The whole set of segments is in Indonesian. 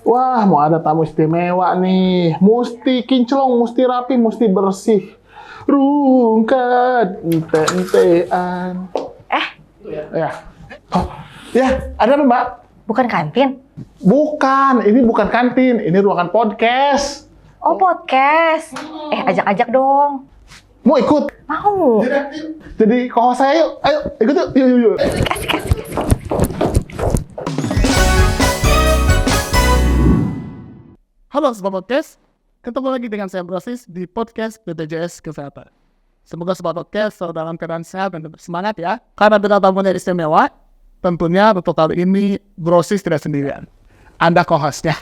Wah, mau ada tamu istimewa nih. Mesti kinclong, mesti rapi, mesti bersih. Rungkat, ente-entean. Ya. Oh, ya, ada apa, Mbak? Bukan kantin? Bukan, ini bukan kantin. Ini ruangan podcast. Oh, podcast. Ajak-ajak dong. Mau ikut? Mau. Jadi co-host saya yuk. Ayo, ikut yuk. Yuk. Kasih. Halo Sobat Podcast, ketemu lagi dengan saya Brosis di podcast BPJS Kesehatan. Semoga Sobat Podcast selalu dalam keadaan sehat dan tetap semangat ya. Karena bintang tamunya istimewa, tentunya untuk kali ini Brosis tidak sendirian. Anda co-hostnya,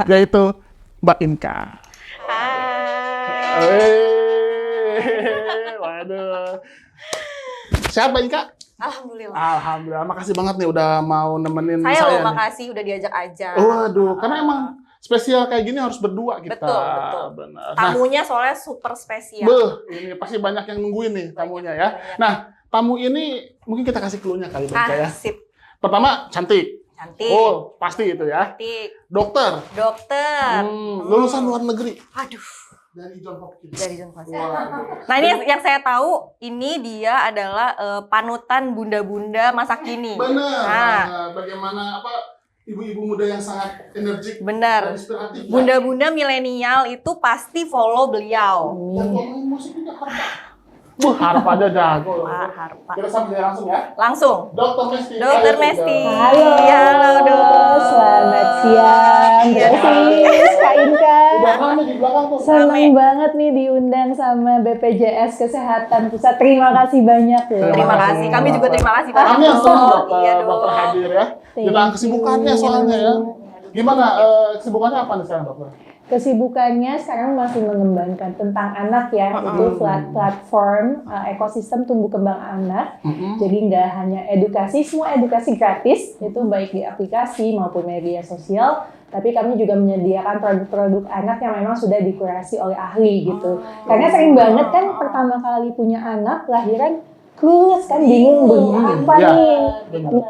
yaitu Mbak Inka. Hai. Waduh. Siapa Inka? Alhamdulillah, makasih banget nih udah mau nemenin saya. Saya nih. makasih udah diajak-ajak. Waduh, karena emang spesial kayak gini harus berdua kita. Betul. Benar. Tamunya soalnya super spesial. Ini pasti banyak yang nungguin nih tamunya ya. Nah, tamu ini mungkin kita kasih clue-nya kali Bang ya. Sip. Pertama, cantik. Cantik. Oh, pasti itu ya. Cantik. Dokter. Lulusan luar negeri. Aduh. Dari John Hopkins. Nah, ini yang saya tahu, ini dia adalah panutan bunda-bunda masa kini. Benar. Nah. Bagaimana ibu-ibu muda yang sangat energik Benar. dan inspiratif. Bunda-bunda milenial itu pasti follow beliau. Dan ngomongin musik juga harap aja jago. Harpa. Kita sampai langsung ya. Langsung. Dr. Mesti. Dr. Mesti. Halo Dok. Selamat siang, Brosis, Kak Inka. Udah rame di belakang tuh. Senang banget nih diundang sama BPJS Kesehatan Pusat. Terima kasih banyak ya. Terima kasih. Kami juga terima kasih banyak. Kami yang senang Iya, dokter hadir ya. Kita kesibukannya soalnya ya. Gimana kesibukannya apa nih sekarang dokter? Kesibukannya sekarang masih mengembangkan tentang anak ya, itu platform ekosistem tumbuh kembang anak. Jadi nggak hanya edukasi, semua edukasi gratis, itu baik di aplikasi maupun media sosial. Tapi kami juga menyediakan produk-produk anak yang memang sudah dikurasi oleh ahli gitu. Karena sering banget kan pertama kali punya anak, lahiran clueless kan, bingung apa nih,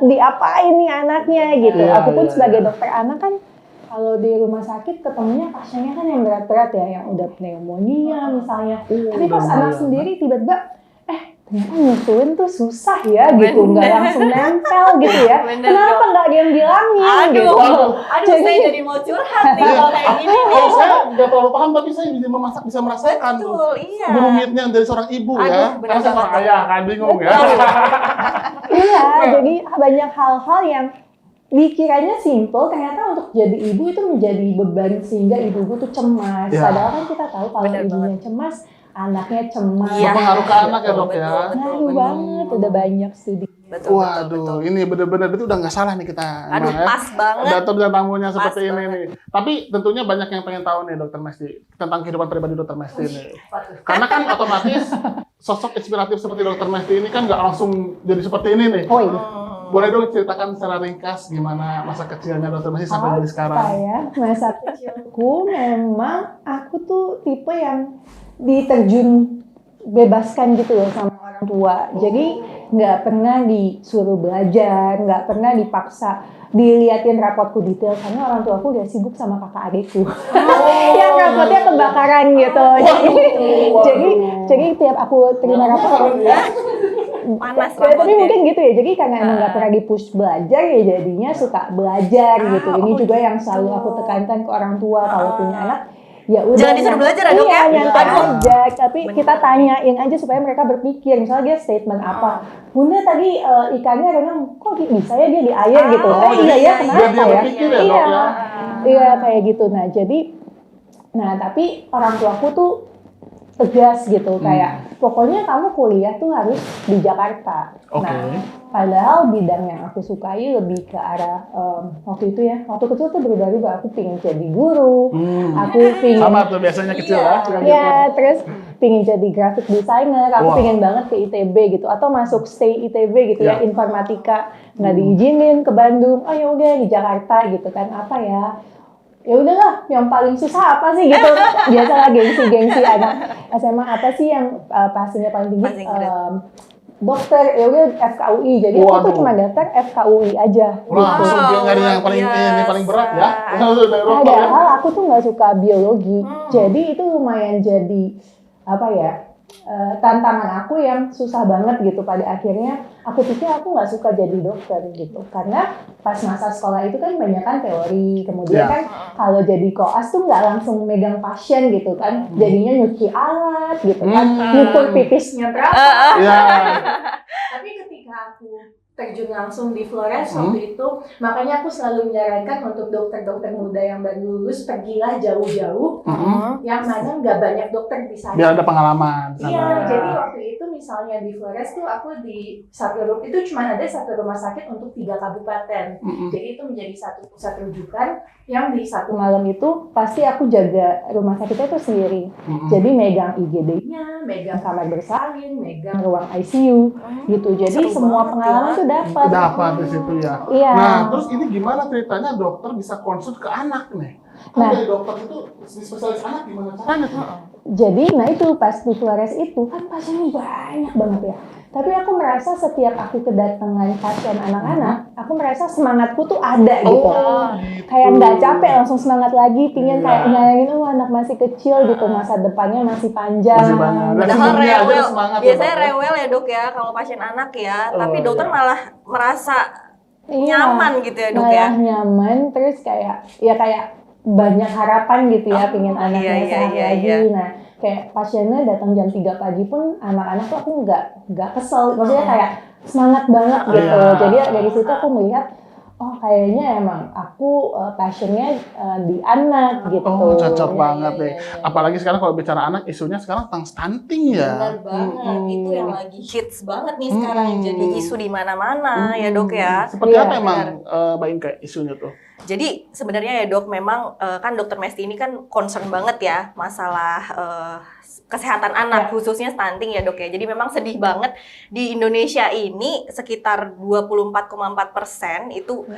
diapain nih anaknya gitu. Aku pun sebagai dokter anak kan, kalau di rumah sakit ketemunya pasiennya kan yang berat-berat ya, yang udah pneumonia misalnya. Tapi pas anak sendiri tiba-tiba, ternyata nyusuin tuh susah ya gitu, nggak langsung nempel gitu ya. Kenapa nggak ada yang bilangin gitu. Aduh, saya jadi mau curhat nih kalau kayak gini nih. Kalau saya nggak terlalu paham, tapi saya bisa merasakan tuh. Betul, iya. Rumitnya dari seorang ibu ya. Karena saya seorang ayah kan bingung ya. Iya, jadi banyak hal-hal yang dikiranya simple, ternyata untuk jadi ibu itu menjadi beban sehingga ibu tuh cemas. Padahal kan kita tahu kalau ibunya cemas, anaknya cemas. Berpengaruh ke anak ya dok ya. Ngaruh banget, udah banyak studi. Waduh, ini benar-benar itu udah nggak salah nih kita. Aduh, pas banget. Datang dengan tamunya seperti Pas ini banget. nih. Tapi tentunya banyak yang pengen tahu nih dokter Mesti tentang kehidupan pribadi dokter Mesti nih. Karena kan otomatis sosok inspiratif seperti dokter Mesti ini kan nggak langsung jadi seperti ini nih. Oh iya. Boleh dong ceritakan secara ringkas gimana masa kecilnya dokter Mesti sampai jadi sekarang? Masa kecilku memang aku tuh tipe yang diterjun bebaskan gitu loh sama orang tua. Jadi nggak pernah disuruh belajar, nggak pernah dipaksa diliatin rapotku detail karena orang tuaku udah sibuk sama kakak adikku. Yang rapotnya kebakaran gitu. Jadi tiap aku terima rapot Panas ya, tapi mungkin gitu ya. Jadi karena emang nggak pernah di-push belajar ya jadinya suka belajar gitu. Ini juga yang selalu aku tekankan ke orang tua kalau punya anak. Ya udah, jangan disuruh belajar ya dok ya. Nyantai aja, tapi kita tanyain aja supaya mereka berpikir. Misalnya dia statement apa, Bunda tadi ikannya renang, kok bisa ya dia di air gitu? Iya ya, kenapa dia ya? berpikir ya, dok, ya? Iya kayak gitu. Nah tapi orang tuaku tuh tegas gitu, kayak pokoknya kamu kuliah tuh harus di Jakarta. Nah, padahal bidang yang aku sukai lebih ke arah waktu kecil tuh berubah-ubah. Aku pingin jadi guru, aku pingin sama tuh biasanya kecil ya, terus pingin jadi graphic designer, aku pingin banget ke ITB gitu, atau masuk stay ITB gitu ya, informatika nggak diizinin ke Bandung, oh ya udah di Jakarta gitu kan, apa ya? Ya udahlah, yang paling susah apa sih gitu. Biasalah gengsi anak SMA, apa sih yang pastinya paling tinggi? dokter, ya udah FKUI. Jadi aku tuh Waduh. cuma daftar FKUI aja. Wah, langsung dia nyari yang paling berat ya. Padahal aku tuh nggak suka biologi, jadi itu lumayan jadi apa ya, tantangan aku yang susah banget gitu. Pada akhirnya aku pikir aku nggak suka jadi dokter gitu, karena pas masa sekolah itu kan banyak kan teori, kemudian Ya. kan kalau jadi koas tuh nggak langsung megang pasien gitu kan, jadinya nyuci alat gitu kan, ngukur pipisnya berapa. Ya. Tapi ketika aku terjun langsung di Flores waktu itu, makanya aku selalu menyarankan untuk dokter-dokter muda yang baru lulus, pergilah jauh-jauh, yang mana nggak banyak dokter di sana. Biar ada pengalaman. Iya, jadi waktu itu misalnya di Flores tuh aku di itu cuma ada satu rumah sakit untuk 3 kabupaten. Jadi itu menjadi satu pusat rujukan yang di satu malam itu pasti aku jaga rumah sakitnya itu sendiri. Jadi megang IGD-nya, megang kamar bersalin, megang ruang ICU gitu. Jadi Seru semua banget pengalaman ya. tuh dapat. Dapat di situ ya. Iya. Nah, terus ini gimana ceritanya dokter bisa konsult ke anak nih? Nah. Dari dokter itu spesialis anak gimana caranya tuh? Jadi, nah itu pas di Flores itu kan pasiennya banyak banget ya. Tapi aku merasa setiap aku kedatangan pasien anak-anak, aku merasa semangatku tuh ada gitu. Gitu. Kayak nggak capek, langsung semangat lagi, pingin kayak nyayangin, anak masih kecil gitu, masa depannya masih panjang. Masih banyak. Dan Padahal sebenarnya aja rewel, semangat ya, biasanya Dok, ya? rewel ya dok ya kalau pasien anak ya, tapi Oh, dokter iya. malah merasa Iya, nyaman gitu ya dok ya. malah nyaman, terus kayak banyak harapan gitu ya, pingin anaknya sehat lagi. Nah, kayak pasiennya datang jam 3 pagi pun anak-anak tuh aku nggak kesel, maksudnya kayak semangat banget gitu. Iya. Jadi dari situ aku melihat, oh kayaknya emang aku passionnya di anak gitu. Oh, cocok Iya, banget iya, deh. iya. Apalagi sekarang kalau bicara anak, isunya sekarang tentang stunting ya. Benar banget, itu yang lagi hits banget nih sekarang, jadi isu di mana-mana ya dok ya. Seperti Iya, apa emang Mbak Inke isunya tuh? Jadi sebenarnya ya dok, memang kan dokter Mesti ini kan concern banget ya masalah kesehatan anak, khususnya stunting ya dok ya. Jadi memang sedih banget di Indonesia ini sekitar 24,4% itu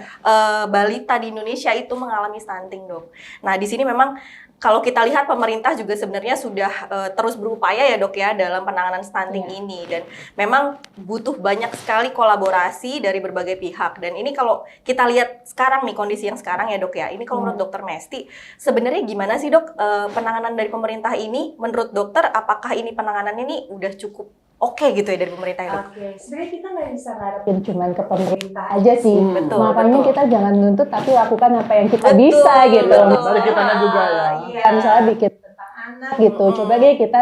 balita di Indonesia itu mengalami stunting dok. Nah di sini memang kalau kita lihat pemerintah juga sebenarnya sudah terus berupaya ya dok ya dalam penanganan stunting ini, dan memang butuh banyak sekali kolaborasi dari berbagai pihak. Dan ini kalau kita lihat sekarang nih, kondisi yang sekarang ya dok ya, ini kalau menurut dokter Mesti sebenarnya gimana sih dok penanganan dari pemerintah ini? Menurut dokter apakah ini penanganannya ini udah cukup oke gitu ya dari pemerintah ya dok? Oke, sebenarnya kita nggak bisa ngarepin cuman ke pemerintah aja sih. Betul, Makanya betul. kita jangan nuntut, tapi lakukan apa yang kita bisa gitu. betul. Dari kitanya juga ya. Iya, misalnya bikin tentang anak gitu. Coba deh kita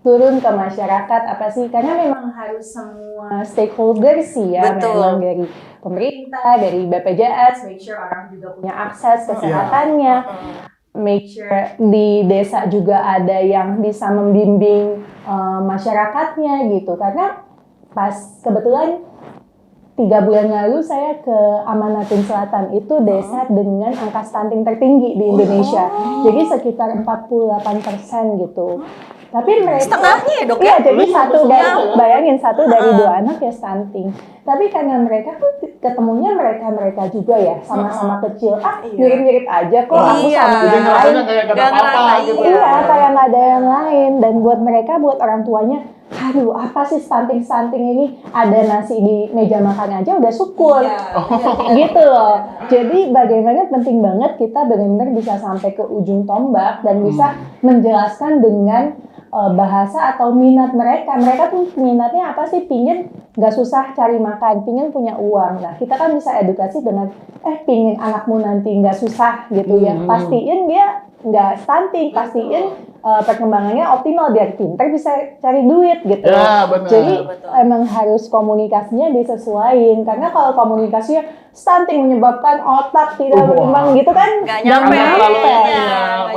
turun ke masyarakat apa sih? Karena memang harus semua stakeholder sih ya, Betul. memang dari pemerintah, dari BPJS, make sure orang juga punya akses kesehatannya. Make sure di desa juga ada yang bisa membimbing masyarakatnya gitu. Karena pas kebetulan 3 bulan lalu saya ke Amanatun Selatan, itu desa dengan angka stunting tertinggi di Indonesia. Jadi sekitar 48% gitu. Tapi mereka Setengahnya ya dok iya, ya? jadi bayangin satu dari 2 anak ya stunting. Tapi karena mereka tuh ketemunya mereka juga ya, sama-sama kecil. Mirip-mirip aja kok, aku Iya. sama Jadi yang lain. ngerasanya kayak gak ada Nggak apa-apa ngerasa, gitu. iya. Iya, kayak nggak ada yang lain. Dan buat mereka, buat orang tuanya, aduh apa sih stunting ini, ada nasi di meja makan aja udah syukur. Gitu loh. Jadi bagaimana penting banget kita benar-benar bisa sampai ke ujung tombak dan bisa menjelaskan dengan bahasa atau minat mereka. Mereka tuh minatnya apa sih? Pingin nggak susah cari makan, pingin punya uang. Nah kita kan bisa edukasi dengan pingin anakmu nanti nggak susah gitu ya. Pastiin dia nggak stunting, pastiin perkembangannya optimal biar pintar bisa cari duit gitu. Ya, benar. Jadi Betul. emang harus komunikasinya disesuaikan, karena kalau komunikasinya stunting menyebabkan otak tidak berimbang gitu kan Nggak nyampe.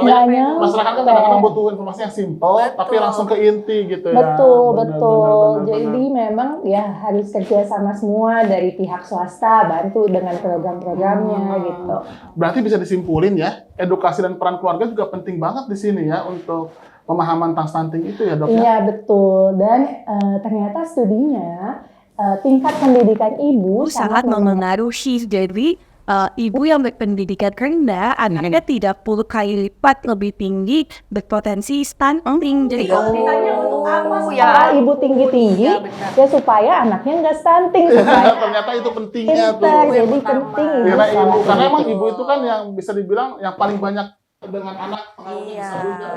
nggak nyampe. Masyarakat kan kadang-kadang butuh informasi yang simpel, tapi langsung ke inti gitu ya. Betul. Benar. Jadi memang ya harus kerja sama semua dari pihak swasta, bantu dengan program-programnya gitu. Berarti bisa disimpulin ya, edukasi dan peran keluarga juga penting banget di sini ya untuk pemahaman tentang stunting itu ya dok ya. Iya betul, dan ternyata studinya tingkat pendidikan ibu sangat memengaruhi. Jadi ibu yang berpendidikan rendah, anaknya 30 kali lipat lebih tinggi berpotensi stunting. Jadi kalau ditanya untuk Untuk apa ya. sekolah ibu tinggi-tinggi? Iya, benar. Ya supaya anaknya nggak stunting, supaya Ternyata itu pentingnya tuh. pintar. Jadi Yang penting utama. ibu Karena ibu, sekolah. karena emang ibu itu kan yang bisa dibilang yang paling banyak dengan anak pengaruhnya Iya. besar juga.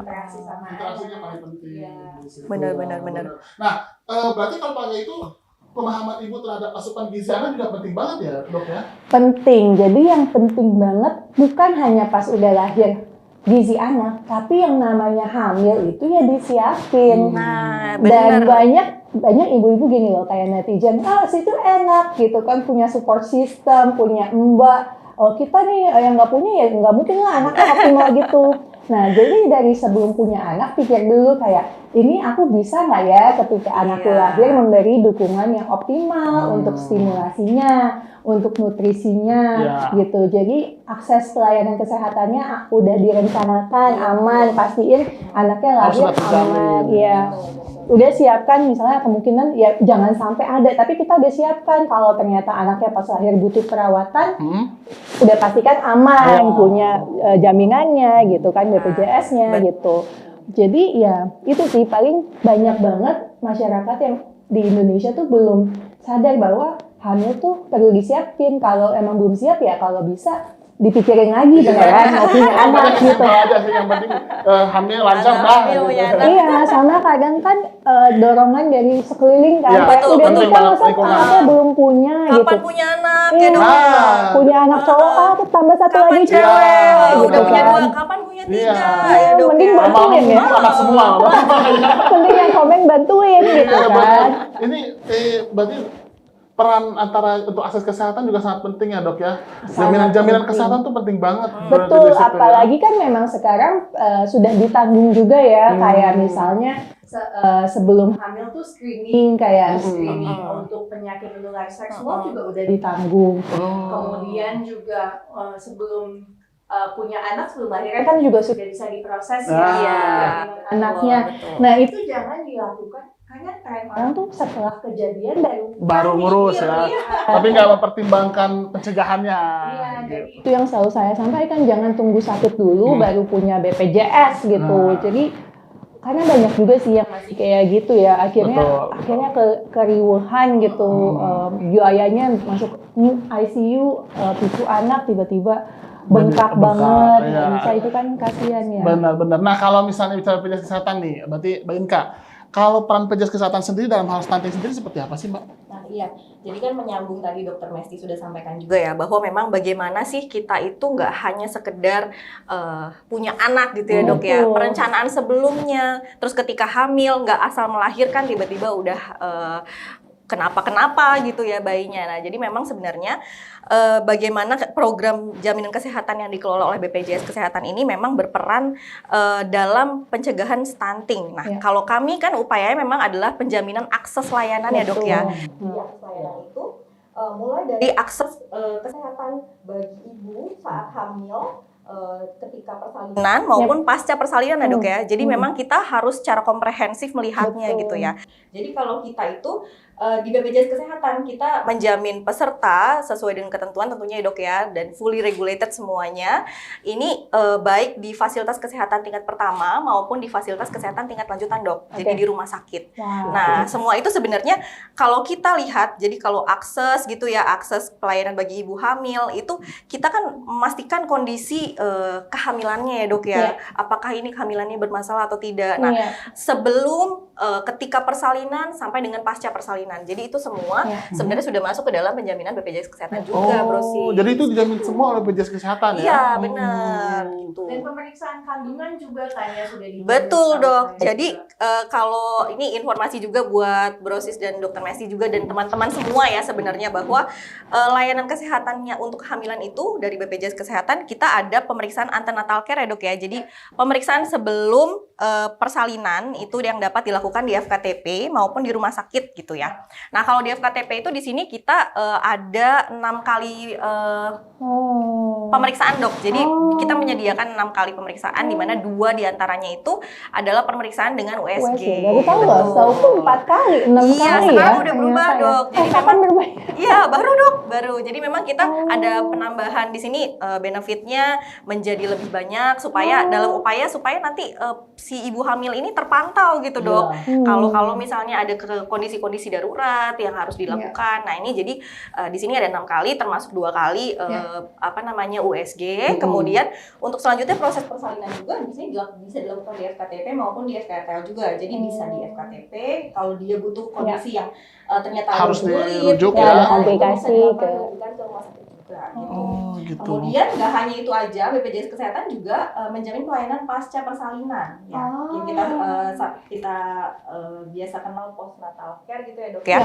Interaksi sama Interaksinya paling penting. Iya. di situ. Benar. Nah, berarti kalau pakai itu pemahaman ibu terhadap asupan gizi anak juga penting banget ya, Dok ya? Penting. Jadi yang penting banget bukan hanya pas udah lahir gizi anak, tapi yang namanya hamil itu ya disiapin. Nah, Dan benar. banyak ibu-ibu gini loh, kayak netizen, situ enak gitu kan, punya support system, punya mbak. Oh kita nih yang nggak punya ya nggak mungkin lah anaknya optimal gitu. Nah jadi dari sebelum punya anak pikir dulu kayak ini aku bisa nggak ya ketika anakku Iya. lahir memberi dukungan yang optimal untuk stimulasinya, untuk nutrisinya Iya. gitu. Jadi akses pelayanan kesehatannya udah direncanakan aman, pastiin anaknya Harus lahir sudah terjamin. aman. Iya. Udah siapkan misalnya kemungkinan ya jangan sampai ada, tapi kita udah siapkan kalau ternyata anaknya pas lahir butuh perawatan, udah pastikan aman, Iya. punya jaminannya gitu kan, BPJS-nya gitu. Jadi ya itu sih paling banyak banget masyarakat yang di Indonesia tuh belum sadar bahwa hamil tuh perlu disiapin. Kalau emang belum siap ya kalau bisa dipikirin lagi beneran mau punya anak gitu. Aja sih yang penting hamil lancar Anak dah. hamil, gitu. ya, anak. Iya, sama kadang kan dorongan dari sekeliling kan, Iya, kayak betul, udah betul nikah banget, masa lingkungan. anaknya belum punya gitu. Kapan punya anak ya, Iya, Dok? Nah. punya anak cowok, tambah satu Kapan lagi cewek? cewek, Udah gitu punya kan. dua, kapan punya tiga? Iya. Ya, Dok, Mending ya. bantuin ya. Anak semua. Penting yang komen bantuin gitu Iya, kan. Ini berarti peran antara untuk akses kesehatan juga sangat penting ya, Dok ya. Sangat Jaminan penting. kesehatan tuh penting banget. berarti Betul, di situ, ya. apalagi kan memang sekarang sudah ditanggung juga ya, kayak misalnya sebelum hamil tuh screening, kayak screening untuk penyakit menular seksual juga udah ditanggung. Kemudian juga sebelum punya anak, sebelum lahiran kan juga sudah bisa diproses ya Iya. kandungan anaknya. Betul. Nah itu jangan dilakukan karena tren orang tuh setelah kejadian Baru ngurus ya. Tapi nggak mempertimbangkan pencegahannya. Iya, gitu. jadi itu yang selalu saya sampaikan, jangan tunggu sakit dulu baru punya BPJS gitu. Nah. Jadi karena banyak juga sih yang masih kayak gitu ya, akhirnya keriuhan gitu, biayanya masuk ICU, picu anak tiba-tiba bengkak banget, iya. bisa itu kan kasihan ya. Benar-benar. Nah, kalau misalnya bicara BPJS Kesehatan nih, berarti Mbak Inka, kalau peran BPJS Kesehatan sendiri dalam hal stunting sendiri seperti apa sih, Mbak? Nah, iya. Jadi kan menyambung tadi Dokter Mesti sudah sampaikan juga ya, bahwa memang bagaimana sih kita itu nggak hanya sekedar punya anak gitu ya, Dok ya. Betul. Perencanaan sebelumnya, terus ketika hamil nggak asal melahirkan tiba-tiba udah kenapa gitu ya bayinya. Nah, jadi memang sebenarnya bagaimana program jaminan kesehatan yang dikelola oleh BPJS Kesehatan ini memang berperan dalam pencegahan stunting. Nah, Ya. kalau kami kan upayanya memang adalah penjaminan akses layanan ya, Dok ya. Betul. Akses layanan itu mulai dari akses kesehatan bagi ibu saat hamil, ketika persalinan maupun pasca persalinan ya, Dok ya. Jadi memang kita harus secara komprehensif melihatnya Betul. gitu ya. Jadi kalau kita itu di BPJS Kesehatan kita menjamin peserta sesuai dengan ketentuan tentunya ya, Dok ya, dan fully regulated semuanya. Ini baik di fasilitas kesehatan tingkat pertama maupun di fasilitas kesehatan tingkat lanjutan, Dok. Jadi di rumah sakit. Wow. Nah, semua itu sebenarnya kalau kita lihat, jadi kalau akses gitu ya, akses pelayanan bagi ibu hamil itu kita kan memastikan kondisi kehamilannya ya, Dok ya. Iya. Apakah ini kehamilannya bermasalah atau tidak. Nah, Iya. sebelum ketika persalinan sampai dengan pasca persalinan. Jadi itu semua Iya. sebenarnya sudah masuk ke dalam penjaminan BPJS Kesehatan juga, Bro sih. Jadi itu dijamin semua oleh BPJS Kesehatan ya? Iya, benar gitu. Dan pemeriksaan kandungan juga kan ya sudah dijamin. Betul, sama Dok. saya Jadi juga. kalau ini informasi juga buat Brosis dan Dokter Messi juga dan teman-teman semua ya sebenarnya, bahwa layanan kesehatannya untuk kehamilan itu dari BPJS Kesehatan kita ada pemeriksaan antenatal care ya, Dok ya. Jadi pemeriksaan sebelum persalinan itu yang dapat dilakukan di FKTP maupun di rumah sakit gitu ya. Nah, kalau di FKTP itu di sini kita ada 6 kali pemeriksaan dok. Jadi kita menyediakan 6 kali pemeriksaan, di mana 2 diantaranya itu adalah pemeriksaan dengan USG. Jadi tahu loh, setahu tuh 4 kali, 6 Iya, kali sekarang ya. udah berubah ternyata dok. Ya. Jadi Kapan memang berubah? iya baru dok, baru. Jadi memang kita ada penambahan di sini benefitnya menjadi lebih banyak supaya dalam upaya supaya nanti si ibu hamil ini terpantau gitu dok. Kalau misalnya ada kondisi-kondisi darurat yang harus dilakukan. Nah ini jadi di sini ada 6 kali termasuk 2 kali USG. Kemudian untuk selanjutnya proses persalinan juga di sini bisa dilakukan di FKTP maupun di FKTL juga. Jadi bisa di FKTP kalau dia butuh kondisi yang ternyata harus sulit, dirujuk ya, ya. ada komplikasi ke rumah sakit juga gitu. Oh, gitu. Kemudian nggak hanya itu aja, BPJS Kesehatan juga menjamin pelayanan pasca persalinan ya. Yang kita biasa kenal postnatal care gitu ya dok ya.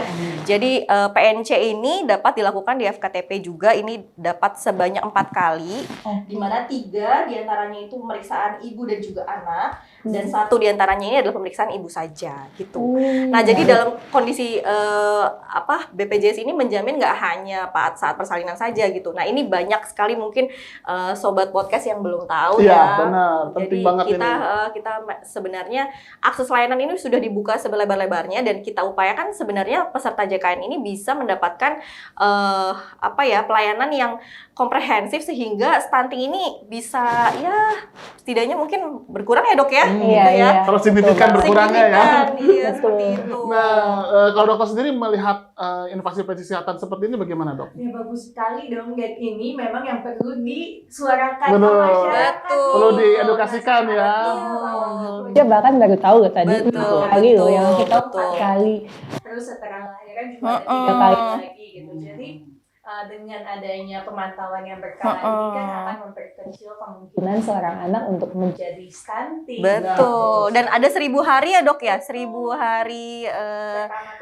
Jadi PNC ini dapat dilakukan di FKTP juga, ini dapat sebanyak 4 kali, di mana 3 diantaranya itu pemeriksaan ibu dan juga anak, dan 1 diantaranya ini adalah pemeriksaan ibu saja gitu. Nah jadi dalam kondisi BPJS ini menjamin nggak hanya saat persalinan saja gitu. Nah ini banyak sekali mungkin sobat podcast yang belum tahu Iya, ya. benar. Penting Jadi banget kita sebenarnya akses layanan ini sudah dibuka selebar-lebarnya, dan kita upayakan sebenarnya peserta JKN ini bisa mendapatkan pelayanan yang komprehensif sehingga stunting ini bisa ya setidaknya mungkin berkurang ya dok ya. Iya, iya. Terus signifikan berkurangnya ya. Iya seperti itu. Nah, kalau dokter sendiri melihat inovasi kesehatan seperti ini bagaimana dok? Ya bagus sekali dong, dan ini memang yang perlu disuarakan ke Betul. masyarakat. Betul. Perlu diedukasikan ya. Dia bahkan baru tahu loh tadi Betul, 4 kali loh, yang kita betul. 4 kali. Terus setelah lahiran juga ada 3 kali lagi gitu. Jadi dengan adanya pemantauan yang berkala ini kan akan memperkecil kemungkinan Seorang anak untuk menjadi stunting. Betul. Dan ada 1000 hari ya dok ya, 1000 hari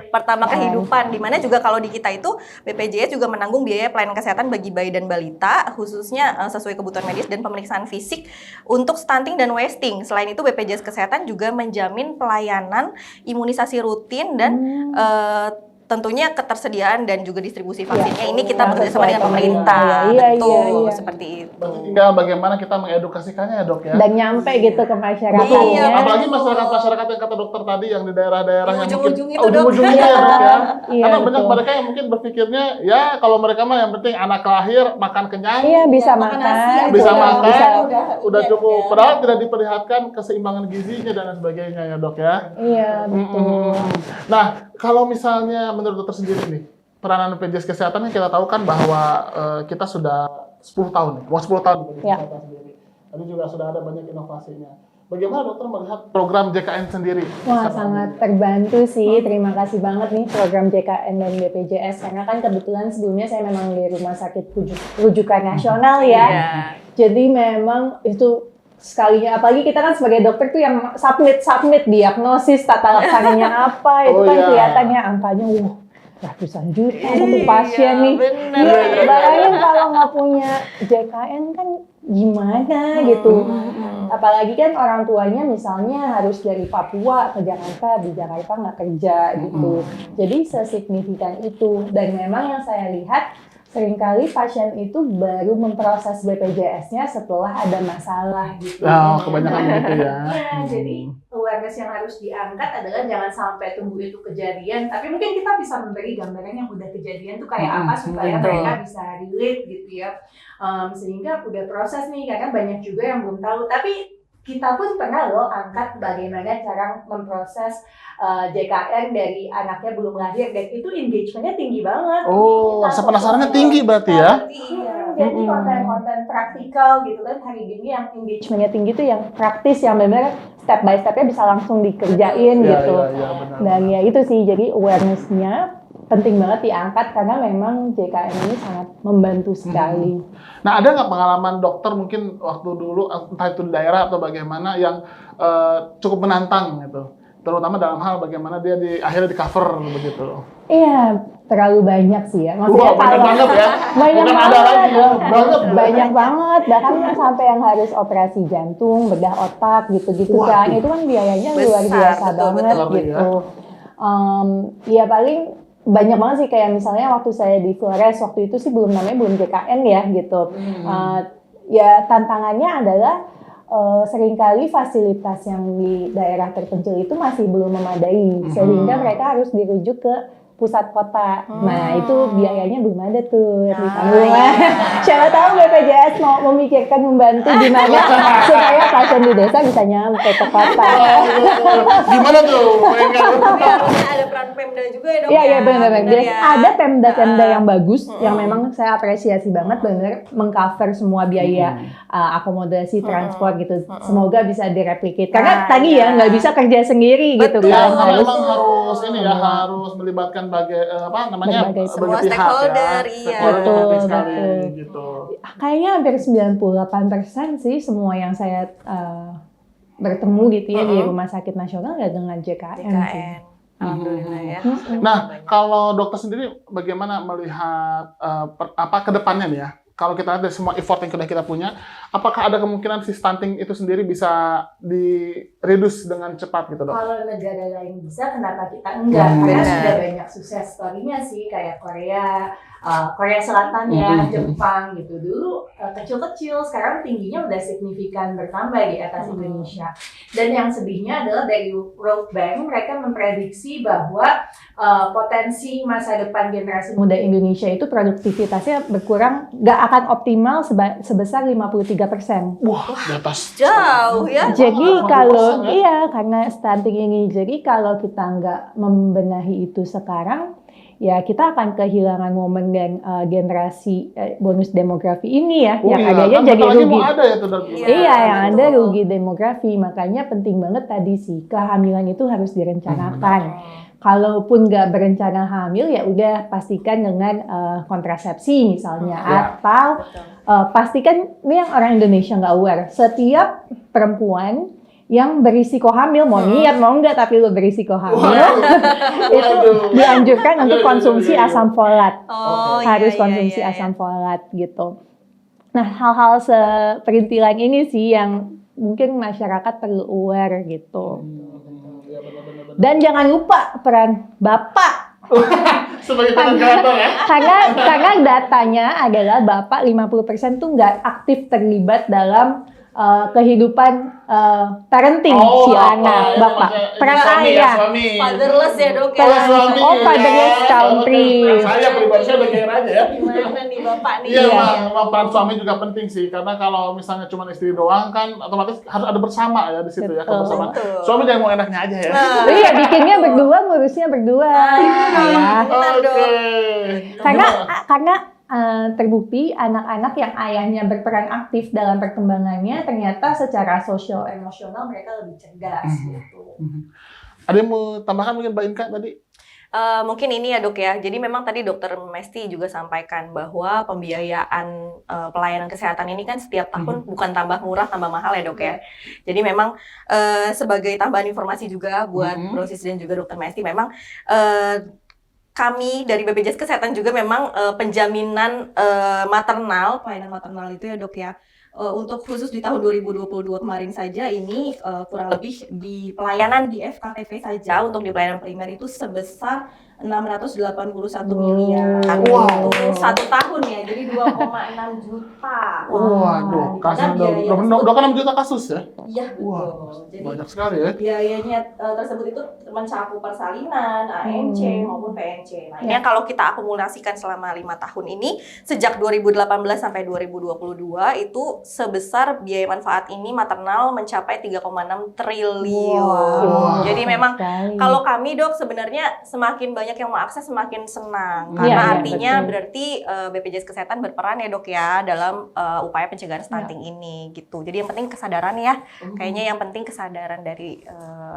pertama kehidupan, dimana juga kalau di kita itu BPJS juga menanggung biaya pelayanan kesehatan bagi bayi dan balita, khususnya sesuai kebutuhan medis dan pemeriksaan fisik untuk stunting dan wasting. Selain itu BPJS Kesehatan juga menjamin pelayanan imunisasi rutin dan tentunya ketersediaan dan juga distribusi vaksinnya ini kita bekerjasama dengan pemerintah. Betul, seperti itu. Tinggal bagaimana kita mengedukasikannya ya dok ya. Dan nyampe gitu ke masyarakatnya. Iya, Apalagi masyarakat yang kata dokter tadi yang di daerah-daerah Di yang ujung-ujung mungkin itu, Dok. ujung-ujungnya ya dok ya. Iya, Karena banyak betul. mereka yang mungkin berpikirnya ya kalau mereka mah yang penting anak lahir makan kenyang, Iya, bisa makan makan. nasi aja. bisa Iya, makan, bisa. udah cukup. Padahal tidak diperlihatkan keseimbangan gizinya dan lain sebagainya ya dok ya. Iya, betul. Nah, kalau misalnya menurut dokter sendiri nih, peranan BPJS Kesehatan yang kita tahu kan bahwa kita sudah 10 tahun nih, mau 10 tahun BPJS Ya. Kesehatan sendiri. Tadi juga sudah ada banyak inovasinya. Bagaimana dokter melihat program JKN sendiri? Wah, sangat terbantu sih. Terima kasih banget nih program JKN dan BPJS. Karena kan kebetulan sebelumnya saya memang di Rumah Sakit Rujukan Nasional ya. Iya. Jadi memang itu sekalinya, apalagi kita kan sebagai dokter tuh yang submit diagnosis, tata laksananya apa, itu Oh, kan iya. kelihatannya angkanya ratusan juta satu pasien nih. bener. Iya, bayangin kalau nggak punya JKN kan gimana gitu. Apalagi kan orang tuanya misalnya harus dari Papua ke Jakarta, di Jakarta nggak kerja gitu. Jadi sesignifikan itu. Dan memang yang saya lihat seringkali pasien itu baru memproses BPJS-nya setelah ada masalah gitu. Oh, kebanyakan begitu ya. Iya, jadi awareness yang harus diangkat adalah jangan sampai tunggu itu kejadian, tapi mungkin kita bisa memberi gambaran yang udah kejadian tuh kayak apa supaya betul. mereka bisa relate gitu ya. Sehingga udah proses nih, karena banyak juga yang belum tahu, tapi kita pun pernah loh angkat bagaimana cara memproses JKN dari anaknya belum lahir, dan itu engagementnya tinggi banget. Oh, Kita penasarannya fokus tinggi berarti ya? Iya, jadi konten-konten praktikal gitu kan hari ini yang engagementnya tinggi tuh yang praktis, yang benar step by stepnya bisa langsung dikerjain Iya, gitu. iya, benar. Dan ya itu sih, jadi awareness-nya penting banget diangkat karena memang JKN ini sangat membantu sekali. Nah, ada nggak pengalaman dokter mungkin waktu dulu, entah itu di daerah atau bagaimana, yang cukup menantang gitu? Terutama dalam hal bagaimana dia akhirnya di cover begitu. Iya, terlalu banyak sih ya. Wah, banyak banget ya. Banyak Bukan ada lagi ya. banyak banget, bahkan sampai yang harus operasi jantung, bedah otak gitu-gitu kan. Itu kan biayanya luar Besar, biasa betul, banget betul. gitu. Ya paling banyak banget sih, kayak misalnya waktu saya di Flores waktu itu sih belum JKN ya gitu. Ya tantangannya adalah seringkali fasilitas yang di daerah terpencil itu masih belum memadai, sehingga mereka harus dirujuk ke pusat kota. Nah itu biayanya belum ada tuh di tanggungan. Siapa tahu BPJS mau memikirkan membantu gimana supaya pasien di desa bisa nyampe ke kota. Gimana tuh? Tapi harusnya ada peran Pemda juga ya dok. Iya benar. Bener ya. Ada Pemda yang bagus yang memang saya apresiasi banget, benar mengcover semua biaya akomodasi, transport gitu. Semoga bisa direplikasi. Karena tadi ya nggak bisa kerja sendiri gitu Betul. kan. Memang harus ini ya, harus melibatkan Berbagai semua pihak stakeholder, ya. iya. Stakeholder Betul, penting sekali, betul. gitu. Kayaknya hampir 98% sih semua yang saya bertemu gitu ya di Rumah Sakit Nasional ya dengan JKN sih. Alhamdulillah ya. Nah, kalau dokter sendiri bagaimana melihat ke depannya nih ya? Kalau kita lihat dari semua effort yang sudah kita punya, apakah ada kemungkinan si stunting itu sendiri bisa di-reduce dengan cepat gitu dok? Kalau negara lain bisa, kenapa kita enggak? Karena sudah banyak sukses story-nya sih, kayak Korea Selatan ya, Jepang gitu. Dulu kecil-kecil, sekarang tingginya udah signifikan bertambah di atas Indonesia. Dan yang sedihnya adalah dari World Bank, mereka memprediksi bahwa potensi masa depan generasi muda Indonesia itu produktivitasnya berkurang, nggak akan optimal sebesar 53%. Wah, di atas. Jauh ya. Jadi kalau 50% ya? iya karena stunting ini, jadi kalau kita nggak membenahi itu sekarang, ya kita akan kehilangan momen dan generasi bonus demografi ini ya, yang adanya kan jadi bentar lagi rugi. mau ada ya tuh dok. Iya, yang betul. ada rugi demografi. Makanya penting banget tadi sih, kehamilan itu harus direncanakan. Kalaupun nggak berencana hamil, ya udah pastikan dengan kontrasepsi misalnya, atau pastikan, ini yang orang Indonesia nggak aware, setiap perempuan yang berisiko hamil, mau niat mau enggak tapi lu berisiko hamil, itu dianjurkan untuk konsumsi asam folat. Harus konsumsi asam folat gitu. Nah, hal-hal seperintilan ini sih yang mungkin masyarakat perlu aware gitu. Dan jangan lupa peran bapak. Sebagai penegak ya. Karena datanya adalah bapak 50% tuh nggak aktif terlibat dalam kehidupan parenting si anak, bapak. Peran ayah. Fatherless ya dok ya. Fatherless country. Saya pribadi saya bagian aja ya. Gimana nih bapak nih? Iya, memang peran suami juga penting sih, karena kalau misalnya cuma istri doang kan otomatis harus ada bersama ya di situ ya, kebersamaan. Suami jangan mau enaknya aja ya. Iya, bikinnya berdua, ngurusnya berdua. Oke. Karena terbukti anak-anak yang ayahnya berperan aktif dalam perkembangannya ternyata secara sosial emosional mereka lebih cerdas gitu. Ada yang mau tambahkan mungkin Mbak Inka tadi? Mungkin ini ya dok ya, jadi memang tadi dokter Mesti juga sampaikan bahwa pembiayaan pelayanan kesehatan ini kan setiap tahun bukan tambah murah, tambah mahal ya dok ya. Jadi memang sebagai tambahan informasi juga buat Brosis dan juga dokter Mesti, memang kami dari BPJS Kesehatan juga memang penjaminan maternal, pelayanan maternal itu ya dok ya, untuk khusus di tahun 2022 kemarin saja ini kurang lebih di pelayanan di FKTV saja untuk di pelayanan primer itu sebesar 681 miliar. Wow. Itu satu tahun ya, jadi 2,6 juta. Waduh, Karena biaya udah kan 6 juta kasus ya? Iya, Wah, betul. Jadi banyak sekali ya. biayanya tersebut itu mencakup persalinan, ANC maupun PNC. Nah, ini yang kalau kita akumulasikan selama 5 tahun ini, sejak 2018 sampai 2022 itu sebesar biaya manfaat ini maternal mencapai 3,6 triliun. Wow. Jadi memang Sekali. kalau kami dok sebenarnya semakin banyak yang mau akses semakin senang. Iya, Karena iya, artinya betul. berarti BPJS Kesehatan berperan ya dok ya dalam upaya pencegahan stunting ini gitu. Jadi yang penting kesadaran ya. Kayaknya yang penting kesadaran dari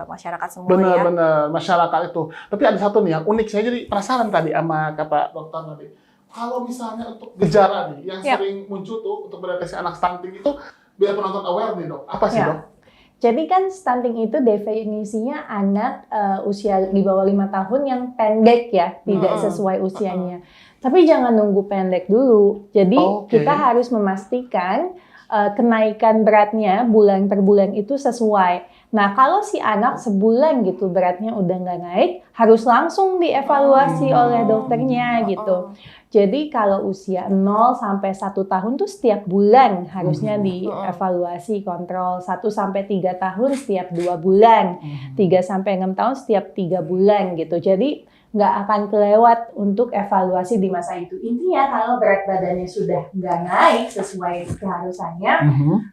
masyarakat semua ya. Benar-benar masyarakat itu. Tapi ada satu nih yang unik, saya jadi penasaran tadi sama kata dokter tadi. Kalau misalnya untuk gejala nih yang sering muncul tuh untuk mendeteksi anak stunting itu, biar penonton aware nih dok. Apa sih dok? Jadi kan stunting itu definisinya anak usia di bawah 5 tahun yang pendek ya, tidak sesuai usianya. Tapi jangan nunggu pendek dulu. Jadi kita harus memastikan kenaikan beratnya bulan per bulan itu sesuai. Nah, kalau si anak sebulan gitu beratnya udah nggak naik, harus langsung dievaluasi oleh dokternya gitu. Jadi kalau usia 0 sampai 1 tahun tuh setiap bulan harusnya dievaluasi kontrol. 1 sampai 3 tahun setiap 2 bulan. 3 sampai 6 tahun setiap 3 bulan gitu. Jadi nggak akan kelewat untuk evaluasi di masa itu. Intinya kalau berat badannya sudah nggak naik sesuai keharusannya,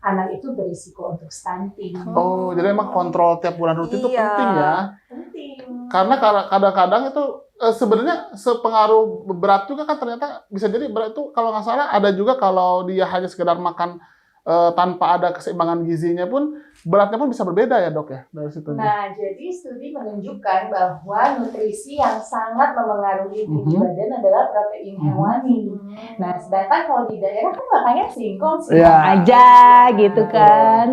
anak itu berisiko untuk stunting. Oh, jadi emang kontrol tiap bulan rutin itu Iya. penting ya. Penting. Karena kadang-kadang itu sebenarnya sepengaruh berat juga kan, ternyata bisa jadi berat itu kalau nggak salah ada juga kalau dia hanya sekedar makan tanpa ada keseimbangan gizinya pun beratnya pun bisa berbeda ya dok ya dari situ. Nah, jadi studi menunjukkan bahwa nutrisi yang sangat memengaruhi tinggi badan adalah protein hewani. Nah, sedangkan kalau di daerah kan makanya singkong aja gitu kan,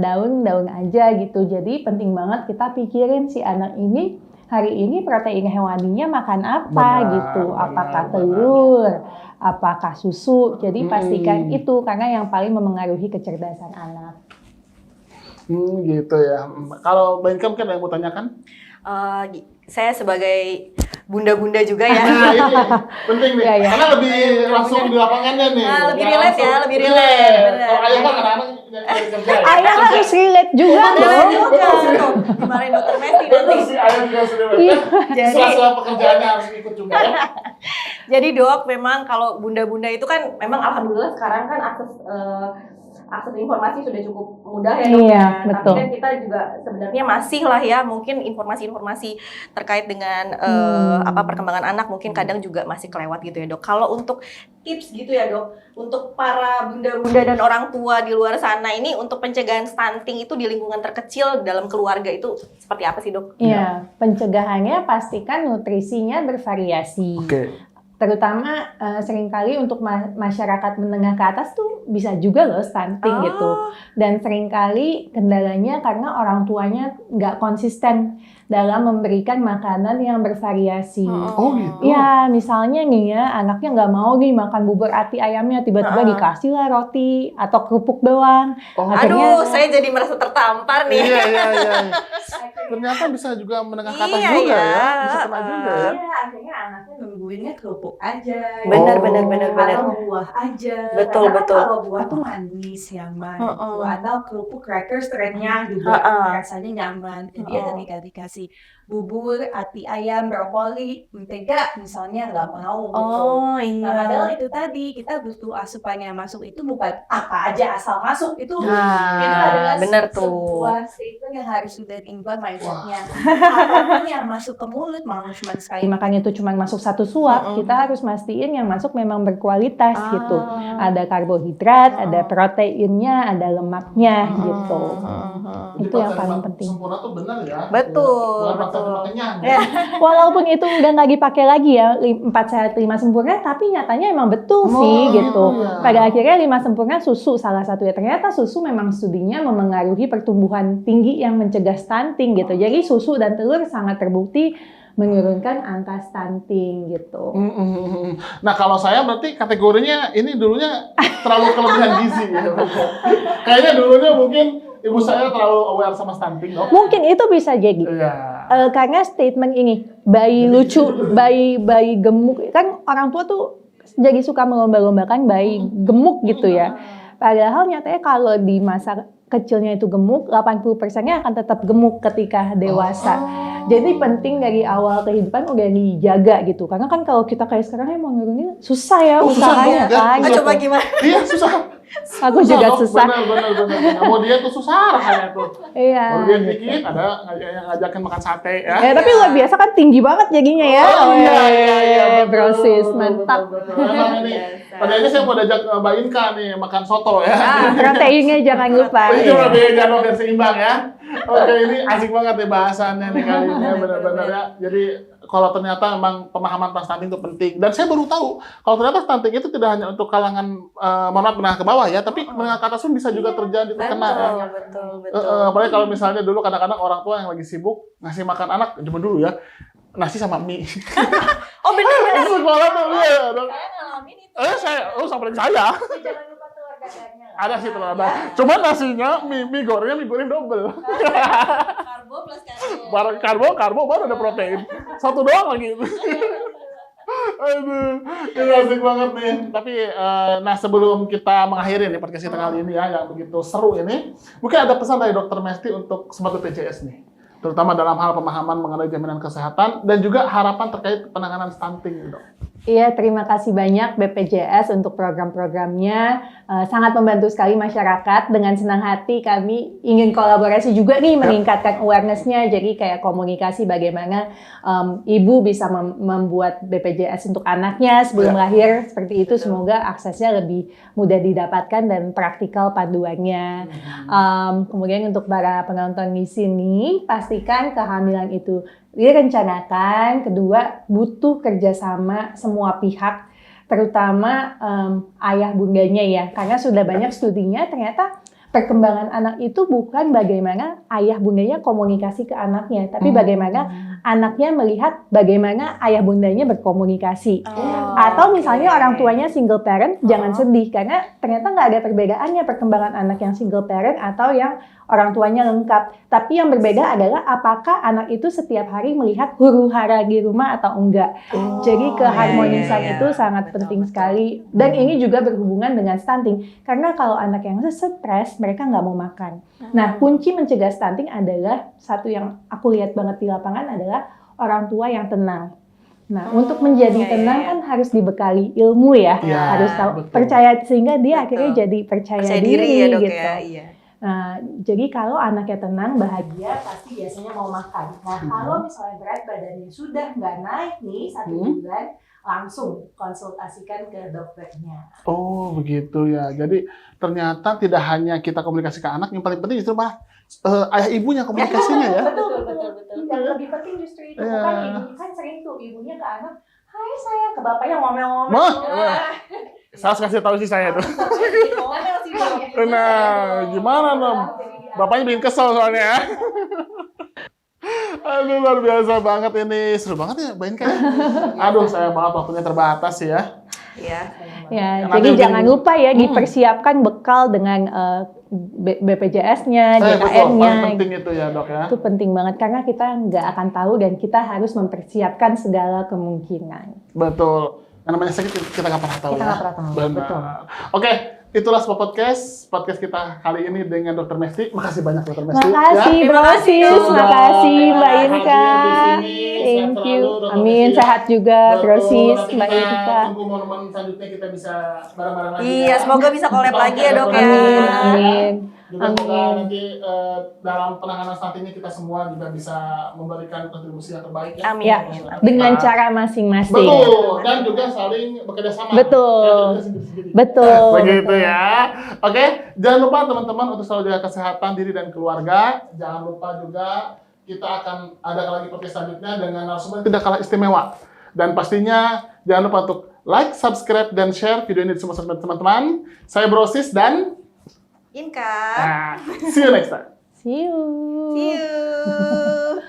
daun-daun aja gitu. Jadi penting banget kita pikirin si anak ini hari ini protein hewaninya makan apa gitu, apakah telur, apakah susu. Jadi pastikan itu karena yang paling memengaruhi kecerdasan anak. Gitu ya. Kalau Mbak Inka mungkin ada yang mau tanyakan? Saya sebagai bunda-bunda juga ya. Nah, ini penting nih. Iya. Karena lebih langsung di lapangannya nih. Nah, lebih Nggak relate ya, langsung- lebih relate, bener. Kalau ayah kan kadang-kadang nyari kerja. ya. Ayah harus relate juga Bener dong. juga tuh. Dimarahin dokter Messi Betul nanti. sih, ayah juga sudah Iya. Jadi- sela-sela pekerjaannya harus ikut juga ya. Jadi dok, memang kalau bunda-bunda itu kan memang alhamdulillah sekarang kan akses informasi sudah cukup mudah ya dok. Iya, ya. betul. Tapi kan kita juga sebenarnya masih lah ya mungkin informasi-informasi terkait dengan perkembangan anak mungkin kadang juga masih kelewat gitu ya dok. Kalau untuk tips gitu ya dok, untuk para bunda-bunda dan orang tua di luar sana ini untuk pencegahan stunting itu di lingkungan terkecil dalam keluarga itu seperti apa sih dok? Iya, pencegahannya pastikan nutrisinya bervariasi. Oke. Terutama seringkali untuk masyarakat menengah ke atas tuh bisa juga loh stunting gitu. Dan seringkali kendalanya karena orang tuanya nggak konsisten dalam memberikan makanan yang bervariasi. Oh gitu. Ya, misalnya nih ya, anaknya nggak mau nih makan bubur ati ayamnya, tiba-tiba dikasih lah roti atau kerupuk doang. Oh, Aduh, saya jadi merasa tertampar nih. Iya. Ternyata bisa juga menengah ke atas Iya, juga iya. ya. Bisa kena juga ya. Iya, akhirnya anaknya nungguinnya kerupuk aja. Benar, Oh. benar. Atau buah aja. Betul, Karena kan betul. kalau buah tuh manis yang manis. Atau kerupuk crackers trennya juga rasanya nyaman. Jadi ada dikasih bubur, ati ayam, brokoli, mentega misalnya nggak mau gitu. Nah, padahal itu tadi kita butuh asupan yang masuk itu bukan apa aja asal masuk itu adalah bener tuh. sebuah statement yang harus sudah diubah mindsetnya. Apapun yang masuk ke mulut mau cuma sekali Makanya itu cuma masuk satu suap, kita harus mastiin yang masuk memang berkualitas gitu. Ada karbohidrat, ada proteinnya, ada lemaknya gitu. Itu yang paling penting. Sempurna tuh benar ya. Betul, Bukan betul. kenyang. Walaupun itu udah nggak dipakai lagi ya 4 sehat 5 sempurna, tapi nyatanya emang betul sih gitu. iya. Pada akhirnya 5 sempurna susu salah satu ya. Ternyata susu memang studinya memengaruhi pertumbuhan tinggi yang mencegah stunting gitu. Jadi susu dan telur sangat terbukti menurunkan angka stunting gitu. Nah kalau saya berarti kategorinya ini dulunya terlalu kelebihan gizi ya. Kayaknya dulunya mungkin ibu saya terlalu aware sama stunting dok. Mungkin itu bisa jadi. Iya. Karena statement ini bayi lucu, bayi gemuk kan orang tua tuh jadi suka melomba-lombakan bayi gemuk gitu ya. Padahal nyatanya kalau di masa kecilnya itu gemuk, 80%-nya akan tetap gemuk ketika dewasa. Jadi penting dari awal kehidupan udah dijaga gitu. Karena kan kalau kita kayak sekarang mau nurunin susah ya Susah usahanya juga. kan. Ah, coba gimana? Iya susah. Aku juga Dok. susah. Benar. Mau dia tuh susah rasanya tuh. Iya. Mau dia dikit ada yang ngajakin makan sate ya. Ya, tapi luar biasa kan tinggi banget jadinya ya. Oh iya. Brosis, Betul, mantap. betul. Emang ini, padahal saya mau ajak Mbak Inka nih makan soto ya. Proteinnya jangan lupa. Itu lebih jangan biar seimbang ya. Oke, ini asik banget nih bahasannya nih kali ini ya, benar-benar ya. Jadi kalau ternyata memang pemahaman tentang stunting itu penting. Dan saya baru tahu kalau ternyata stunting itu tidak hanya untuk kalangan menengah ke bawah ya, tapi menengah ke atas pun bisa juga terjadi terkena ya. Betul. Apalagi kalau misalnya dulu kadang-kadang orang tua yang lagi sibuk ngasih makan anak, cuma dulu ya, nasi sama mie. Oh benar. Sekolah tuh ya. Saya ngalamin itu. Saya, sama paling saya. Jangan lupa telur dadarnya. Ada sih telur ada. Cuman nasinya, mie goreng double. Karbo plus karbo. Karbo baru ada protein. Satu doang lagi. Aduh, ini asik banget nih. Tapi, nah sebelum kita mengakhiri nih podcast kita kali ini ya, yang begitu seru ini, mungkin ada pesan dari Dr. Mesti untuk Sobat BPJS nih, terutama dalam hal pemahaman mengenai jaminan kesehatan dan juga harapan terkait penanganan stunting, Dok. Iya, terima kasih banyak BPJS untuk program-programnya. Sangat membantu sekali masyarakat. Dengan senang hati kami ingin kolaborasi juga nih, meningkatkan awareness-nya. Jadi kayak komunikasi bagaimana ibu bisa membuat BPJS untuk anaknya sebelum lahir. Seperti itu, semoga aksesnya lebih mudah didapatkan dan praktikal panduannya. Kemudian untuk para penonton di sini, pastikan kehamilan itu direncanakan. Kedua, butuh kerjasama semua pihak, terutama ayah bundanya ya, karena sudah banyak studinya ternyata perkembangan anak itu bukan bagaimana ayah bundanya komunikasi ke anaknya, tapi bagaimana anaknya melihat bagaimana ayah bundanya berkomunikasi. Atau misalnya orang tuanya single parent, jangan sedih karena ternyata nggak ada perbedaannya perkembangan anak yang single parent atau yang orang tuanya lengkap. Tapi yang berbeda adalah apakah anak itu setiap hari melihat huru-hara di rumah atau enggak. Jadi keharmonisan itu sangat penting sekali. Dan ini juga berhubungan dengan stunting. Karena kalau anak yang stres, mereka nggak mau makan. Nah, kunci mencegah stunting adalah, satu yang aku lihat banget di lapangan adalah orang tua yang tenang. Nah, untuk menjadi tenang kan harus dibekali ilmu ya. Harus tahu, percaya, sehingga dia akhirnya jadi percaya diri ya, Dok, gitu. ya. Iya. Nah, jadi kalau anaknya tenang, bahagia, pasti biasanya mau makan. Nah, kalau misalnya berat badannya sudah nggak naik nih 1 bulan, langsung konsultasikan ke dokternya. Oh, begitu ya. Jadi ternyata tidak hanya kita komunikasi ke anak, yang paling penting justru malah ayah ibunya komunikasinya ya. Betul. Yang lebih penting justru itu, bukan ibunya. Kan sering tuh ibunya ke anak, hai sayang, ke bapaknya ngomel-ngomel. Saya harus kasih tahu sih saya tuh. Ngomel sih, Dok. Nah, gimana Nom? Bapaknya bikin kesel soalnya ya. Aduh, luar biasa banget ini. Seru banget ya, Mbak Inka ya. Aduh, saya maaf waktunya terbatas ya. Iya. Ya, Karena jadi mungkin- jangan lupa ya dipersiapkan bekal dengan BPJS-nya, Betul, JKN-nya. paling penting itu ya, Dok ya. Itu penting banget karena kita nggak akan tahu dan kita harus mempersiapkan segala kemungkinan. Betul. Yang namanya sakit kita nggak pernah tahu Kita ya. nggak pernah tahu, Benar. betul. Oke, itulah sebuah podcast kita kali ini dengan Dr. Mesti. Makasih banyak Dr. Mesti. Makasih ya. Bro Sis, Sudah makasih Mbak hadir Inka. di sini. Thank Sehat you. selalu, Dr. Amin, Mesti. sehat juga Bro Betul, Sis, nanti Mbak kita Inka. tunggu momen selanjutnya kita bisa bareng-bareng lagi. Iya, semoga bisa collab lagi ya, Dok, ya. Amin, amin. Juga semoga Amin. nanti dalam penanganan stunting ini kita semua juga bisa memberikan kontribusi yang terbaik ya. Amin. Ya, dengan cara masing-masing. Betul, dan juga saling bekerja sama. Betul. Ya, sendiri-sendiri. Betul. Begitu ya. Oke, jangan lupa teman-teman untuk selalu jaga kesehatan diri dan keluarga. Jangan lupa juga kita akan ada lagi podcast selanjutnya dengan narasumber yang tidak kalah istimewa. Dan pastinya jangan lupa untuk like, subscribe, dan share video ini di semua sosmed teman-teman. Saya Brosis dan Inka. nah, see you next time. See you. See you.